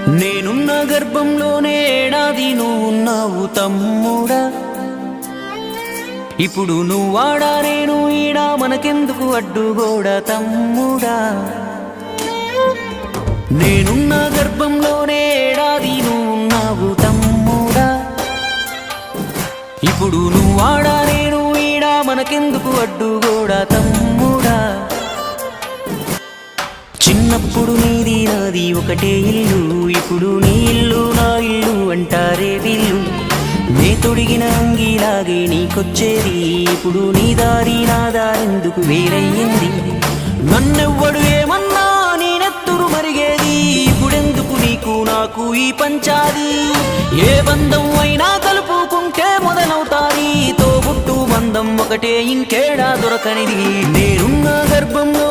నేనున్న గర్భంలోనే ఏడాది నువ్వున్నావు తమ్ముడా. ఇప్పుడు నువ్వాడా నేను ఈడా, మనకెందుకు అడ్డుగోడా తమ్ముడా. నేనున్న గర్భంలోనే ఏడాది నువ్వున్నావు తమ్ముడా. ఇప్పుడు నువ్వాడా నేను ఈడా, మనకెందుకు అడ్డుగోడా తమ్ముడా. చిన్నప్పుడు నీది నాది ఒకటే ఇల్లు, ఇప్పుడు నీ ఇల్లు నా ఇల్లు అంటారే వీళ్ళు. నే తొడిగిన అంగీలాగే నీకొచ్చేది, ఇప్పుడు నీ దారి నా దారెందుకు వేరయ్యింది. నన్నెవ్వడు ఏమన్నా నీ నెత్తురు మరిగేది, ఇప్పుడెందుకు నీకు నాకు ఈ పంచాది. ఏ బంధం అయినా కలుపుకుంటే మొదలవుతాది, తోబుట్టు బంధం ఒకటే ఇంకేడా దొరకనిది. నేనున్న గర్భంలో